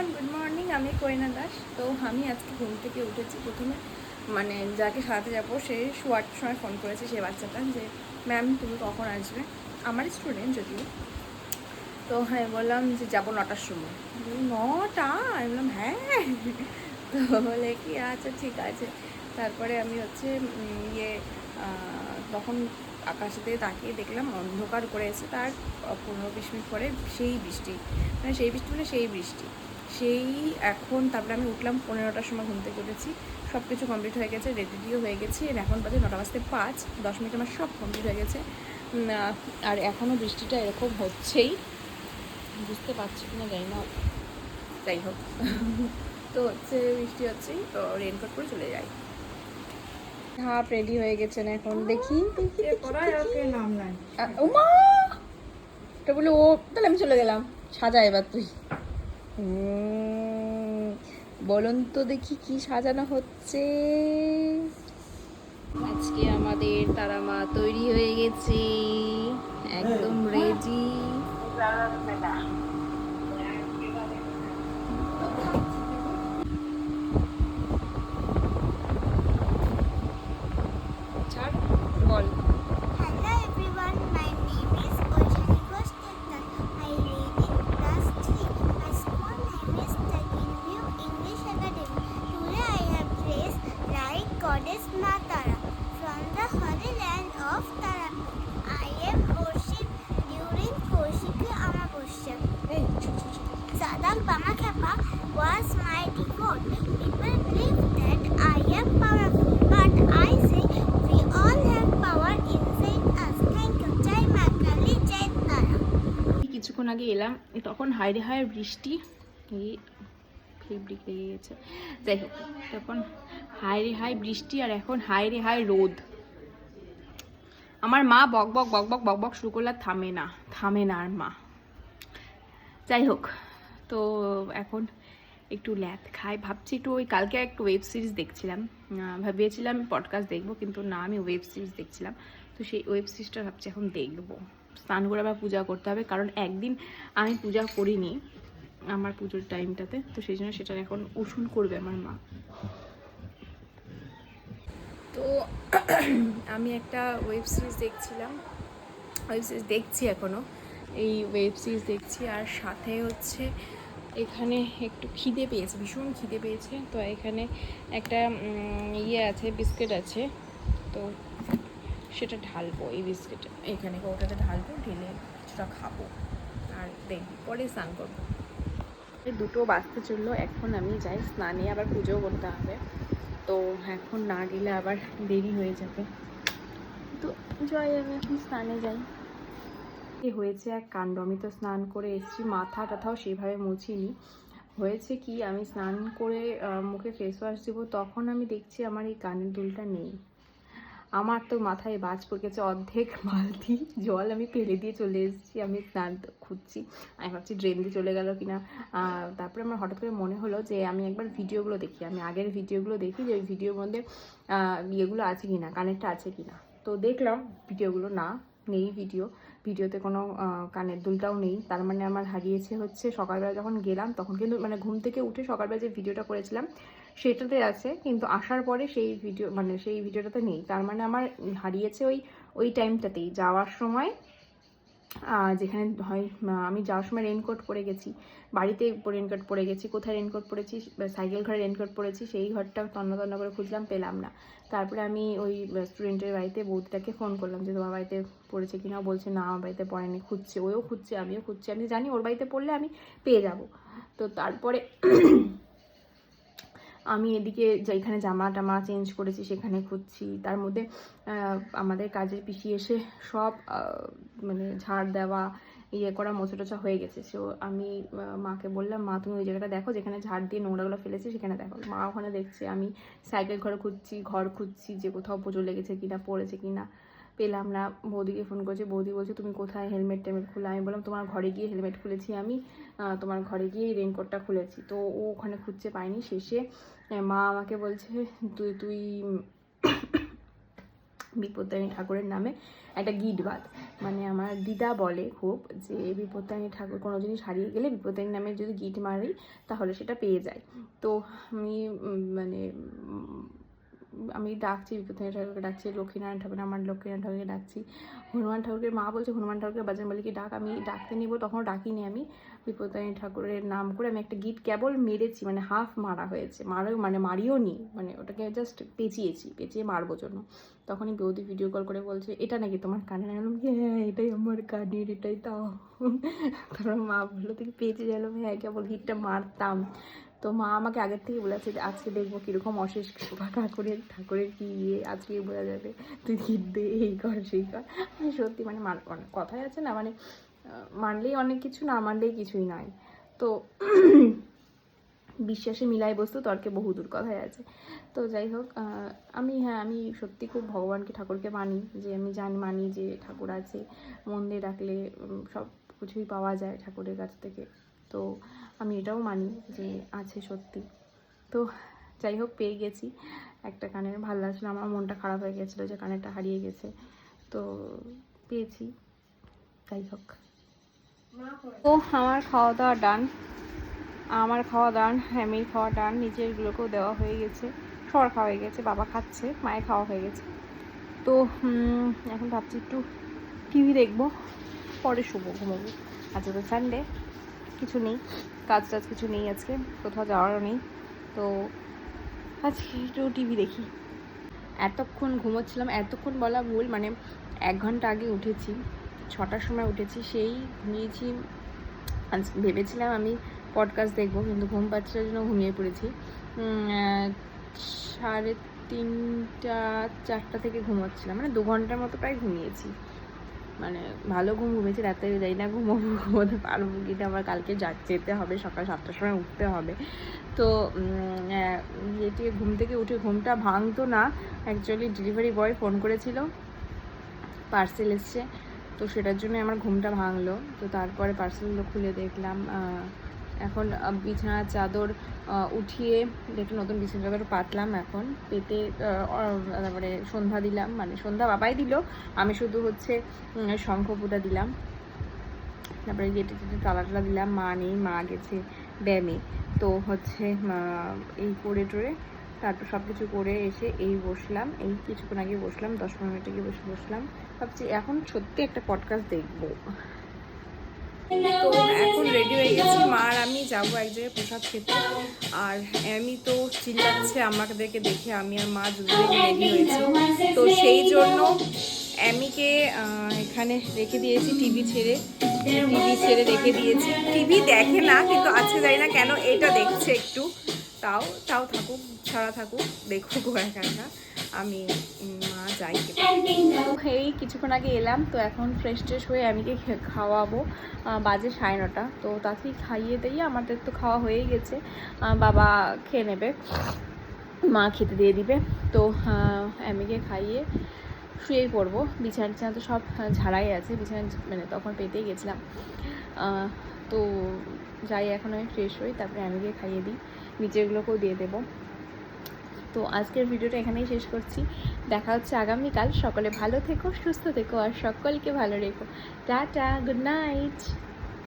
Everyone, good morning. আমি কোয়েনা দাস। তো আমি আজকে ঘুম থেকে উঠেছি। প্রথমে মানে যাকে সারাতে যাবো সে 8টার সময় ফোন করেছে, সেই বাচ্চাটা, যে ম্যাম তুমি কখন আসবে, আমার স্টুডেন্ট যদিও। তো হ্যাঁ বললাম যে যাবো 9টার সময়। 9টা? আমি বললাম হ্যাঁ। তো বলে কি আচ্ছা ঠিক আছে। তারপরে আমি হচ্ছে ইয়ে তখন আকাশের দিকে তাকিয়ে দেখলাম অন্ধকার করে এসে তার 15-20 মিনিট পরে সেই বৃষ্টি, সেই বৃষ্টি সেই এখন। তারপরে আমি উঠলাম 15টার সময়, ঘুম থেকে উঠেছি, সব কিছু কমপ্লিট হয়ে গেছে, রেডিও হয়ে গেছি। এখন বাজে 9টা বাজতে 5, 10 মিনিট আমার সব কমপ্লিট হয়ে গেছে। আর এখনও বৃষ্টিটা এরকম হচ্ছেই, বুঝতে পারছি কিনা জানি না, যাই হোক। তো হচ্ছে বৃষ্টি হচ্ছেই, তো রেনকোট পরে চলে যাই। হাফ রেডি হয়ে গেছেন এখন, দেখি উমা এটা বলে ও, তাহলে আমি চলে গেলাম। সাজা এবার তুই। বলুন তো দেখি কি সাজানো হচ্ছে। আজকে আমাদের তারা মা তৈরি হয়ে গেছে, একদম রেডি। ছাড়, বল। Hello everyone, my name is Oishani Ghoshtekar. I read in class 3. My school name is View English Academy. Today I have dressed like Goddess Ma Tara from the holy land of Tarapur. I am worshipped during Koshiki Amavasya. Sadak Bamakapa was my default. People believe that I am powerful, but I say we all have power inside us. Thank you. Jai Ma Kali, Jai Tara. কিছুক্ষণ আগে এলাম, তখন হাইরে হায় বৃষ্টি, এই fabric লেগে গেছে, যাই হোক। তখন হাইরে হাই বৃষ্টি, আর এখন হাইরে হাই রোদ। আমার মা বক বক বক বক বক বক শুরু করলে থামে না আর মা। যাই হোক, তো এখন একটু ল্যাদ খাই ভাবছি। একটু ওই কালকে একটু ওয়েব সিরিজ দেখছিলাম, ভেবেছিলাম পডকাস্ট দেখবো, কিন্তু না, আমি ওয়েব সিরিজ দেখছিলাম। তো সেই ওয়েব সিরিজটা ভাবছি এখন দেখবো। স্নান করে আবার পূজা করতে হবে, কারণ একদিন আমি পূজা করিনি আমার পুজোর টাইমটাতে, তো সেই জন্য সেটা এখন উসুল করবে আমার মা। তো আমি একটা ওয়েব সিরিজ দেখছি এখনও, এই ওয়েব সিরিজ দেখছি। আর সাথে হচ্ছে এখানে একটু খিদে পেয়েছে, ভীষণ খিদে পেয়েছে। তো এখানে একটা ইয়ে আছে, বিস্কিট আছে, তো সেটা ঢালবো, এই বিস্কিটটা এখানে ওটাতে ঢালবো, ঢেলে কিছুটা খাবো, আর দেখবো পরে স্নান করবো। 2টো বাজতে চললো, এখন আমি যাই স্নানে, আবার পুজোও করতে হবে। তো এখন না গেলে আবার দেরি হয়ে যাবে, তো যাই, আমি এখন স্নানে যাই। হয়েছে এক কাণ্ড, আমি তো স্নান করে এসেছি, মাথা টাথাও সেভাবে মুছিনি। হয়েছে কি, আমি স্নান করে মুখে ফেস ওয়াশ দেবো, তখন আমি দেখছি আমার এই কানের দুলটা নেই। আমার তো মাথায় বাজ পড়ে গেছে, অর্ধেক বালতি জল আমি ফেলে দিয়ে চলে এসেছি। আমি স্নান খুঁজছি, আমি ভাবছি ড্রেন দিয়ে চলে গেল কিনা। তারপরে আমার হঠাৎ করে মনে হলো যে আমি একবার ভিডিওগুলো দেখি, আমি আগের ভিডিওগুলো দেখি, যে ওই ভিডিওর মধ্যে ইয়েগুলো আছে কিনা, কানেরটা আছে কিনা। তো দেখলাম ভিডিওগুলো নেই, ভিডিওতে কোনো কানের দুলটাও নেই। তার মানে আমার হারিয়েছে হচ্ছে, সকালবেলা যখন গেলাম তখন কিন্তু, মানে ঘুম থেকে উঠে সকালবেলা যে ভিডিওটা করেছিলাম সেটাতে আছে, কিন্তু আসার পরে সেই ভিডিওটাতে নেই। তার মানে আমার হারিয়েছে ওই টাইমটাতেই, যাওয়ার সময়, যেখানে হয় আমি যাওয়ার সময় রেনকোট পরে গেছি, বাড়িতে রেনকোট পরে গেছি, কোথায় রেনকোট পরেছি, সাইকেল ঘরে রেনকোট পরেছি, সেই ঘরটা তন্ন করে খুঁজলাম, পেলাম না। তারপরে আমি ওই স্টুডেন্টের বাড়িতে বৌদিটাকে ফোন করলাম যে তোমার বাড়িতে পড়েছে কিনা, বলছে না আমার বাড়িতে পড়েনি, খুঁজছে, ওও খুঁজছে, আমিও খুঁজছি। আমি জানি ওর বাড়িতে পড়লে আমি পেয়ে যাব। তো তারপরে আমি এদিকে যেখানে জামা টামা চেঞ্জ করেছি সেখানে খুঁজছি, তার মধ্যে আমাদের কাজের পিসি এসে সব মানে ঝাড় দেওয়া, ইয়ে করা, মোছা টোছা হয়ে গেছে। সো আমি মাকে বললাম, মা তুমি ওই জায়গাটা দেখো যেখানে ঝাড় দিয়ে নোংরাগুলো ফেলেছি, সেখানে দেখো। মা ওখানে দেখছে, আমি সাইকেল ঘর খুঁজছি যে কোথাও পুজো লেগেছে কিনা, পড়েছে কিনা, পেলাম না। বৌদিকে ফোন করেছি, বৌদি বলছে তুমি কোথায়, হেলমেট টেলমেট খুলে। আমি বললাম তোমার ঘরে গিয়ে হেলমেট খুলেছি, আমি তোমার ঘরে গিয়ে রেনকোটটা খুলেছি। তো ও ওখানে খুঁজছে, পাইনি। শেষে মা আমাকে বলছে তুই বিপত্তারিণী ঠাকুরের নামে একটা গিট বাঁধ। মানে আমার দিদা বলে খুব যে বিপত্তারিণী ঠাকুর কোনো জিনিস হারিয়ে গেলে বিপত্তারিণী নামে যদি গিট মারি তাহলে সেটা পেয়ে যায়। তো আমি ডাকছি বিপত্তারিণী ঠাকুরকে, ডাকছি লক্ষ্মীনারায়ণ ঠাকুর, আমার লক্ষ্মীনারায়ণ ঠাকুরকে ডাকছি, হনুমান ঠাকুরকে, মা বলছে হনুমান ঠাকুরকে বাজরংবলীকে ডাক। আমি ডাকতে নিব, তখনও ডাকিনি। আমি বিপত্তারিণী ঠাকুরের নাম করে আমি একটা গিট কেবল মেরেছি, মানে হাফ মারা হয়েছে, মারিও নি, মানে ওটাকে জাস্ট পেঁচিয়ে মারবো জন্য। তখনই বৌদি ভিডিও কল করে বলছে এটা নাকি তোমার কানের? আমি বললাম হ্যাঁ এটাই আমার কানের, এটাই তাও। তারপর মা বললো তুই পেঁচে গেল, হ্যাঁ কেবল গিটটা মারতাম। তো মা আমাকে আগের থেকে বলেছে যে আজকে দেখবো কীরকম অশেষ কৃপা ঠাকুরের কি ইয়ে আজকেই বোঝা যাবে, তুই গিট দে, এই কর সেই কর। মানে সত্যি মানে কথাই আছে না, মানে মানলেই অনেক কিছু, না মানলেই কিছুই নয়। তো বিশ্বাসে মিলাই বস্তু তর্কে বহুদূর, কথাই আছে। তো যাই হোক, আমি সত্যি খুব ভগবানকে, ঠাকুরকে মানি, যে আমি মানি যে ঠাকুর আছে, মন্দিরে ডাকলে সব কিছুই পাওয়া যায় ঠাকুরের কাছ থেকে। তো আমি এটাও মানি যে আছে সত্যি। তো যাই হোক, পেয়ে গেছি একটা কানের, ভালো লাগছিল, আমার মনটা খারাপ হয়ে গেছিলো যে কানেরটা হারিয়ে গেছে, তো পেয়েছি। যাই হোক, তো আমার খাওয়া দাওয়া ডান, হ্যামির খাওয়া ডান, নিচেরগুলোকেও দেওয়া হয়ে গেছে, সবার খাওয়া হয়ে গেছে, বাবা খাচ্ছে, মায়ের খাওয়া হয়ে গেছে। তো এখন ভাবছি একটু টিভি দেখবো, পরে ঘুমোবো। আজকে তো সানডে, কিছু নেই, কাজ কিছু নেই, আজকে কোথাও যাওয়ারও নেই, তো আজকে একটু টিভি দেখি। এতক্ষণ ঘুমোচ্ছিলাম, এতক্ষণ বলা ভুল, মানে 1 ঘন্টা আগে উঠেছি, 6টার সময় উঠেছি, সেই ঘুমিয়েছি। আজ ভেবেছিলাম আমি পডকাস্ট দেখবো, কিন্তু ঘুম পাচ্ছিল জন্য ঘুমিয়ে পড়েছি। 3:30 4টা থেকে ঘুমোচ্ছিলাম, মানে 2 ঘন্টার মতো প্রায় ঘুমিয়েছি। মানে ভালো ঘুমিয়েছি, রাতে যাই না ঘুমোতে পারবো কিনা, আমার কালকে যেতে হবে, সকাল 7টার সময় উঠতে হবে। তো ঘুম থেকে উঠে ঘুমটা ভাঙতো না, অ্যাকচুয়ালি ডেলিভারি বয় ফোন করেছিল, পার্সেল এসছে, তো সেটার জন্য আমার ঘুমটা ভাঙলো। তো তারপরে পার্সেলগুলো খুলে দেখলাম, এখন বিছানার চাদর উঠিয়ে একটু নতুন বিছানার চাদর পাতলাম, এখন পেতে তারপরে সন্ধ্যা দিলাম, মানে সন্ধ্যা বাবাই দিল, আমি শুধু শঙ্খপুটা দিলাম, তারপরে গেটে তালা দিলাম। মা নেই, মা গেছে ব্যায়ামে। তো এই করে টোরে তারপর সব কিছু করে এসে বসলাম, এই কিছুক্ষণ আগে বসলাম, 10-15 মিনিট আগে বসলাম, ভাবছি এখন সত্যি একটা পডকাস্ট দেখবো। তো এখন রেডি হয়ে গেছি, মা আর আমি যাবো এক জায়গায় প্রসাদ খেতে। আর আমি তো চিল্লাচ্ছে আমাদেরকে দেখে, আমি আর মা দুজনে রেডি হয়েছি। তো সেই জন্য অ্যামিকে এখানে রেখে দিয়েছি, টিভি ছেড়ে রেখে দিয়েছি। টিভি দেখে না, কিন্তু আজকে জানি না কেন এটা দেখছে একটু, তাও থাকুক, ছাড়া থাকুক, দেখুক একা একা, আমি মা যাই। তো এই কিছুক্ষণ আগে এলাম, তো এখন ফ্রেশ হয়ে অ্যামিকে খাওয়াবো, বাজে 9:30। তো তাড়াতাড়ি খাইয়ে দিয়ে, আমাদের তো খাওয়া হয়েই গেছে, বাবা খেয়ে নেবে, মা খেতে দিয়ে দিবে। তো অ্যামিকে খাইয়ে শুয়েই পড়বো। বিছানা তো সব ঝাড়াই আছে, বিছানা মানে তখন পেতেই গেছিলাম। তো যাই, এখন আমি ফ্রেশ হই, তারপরে অ্যামিকে খাইয়ে দিই, নিচেগুলোকেও দিয়ে দেবো। তো আজকের ভিডিওটা এখানেই শেষ করছি, দেখা হচ্ছে আগামীকাল। সকলে ভালো থেকো, সুস্থ থেকো, আর সকলকে ভালো রেখো। Tata, good night.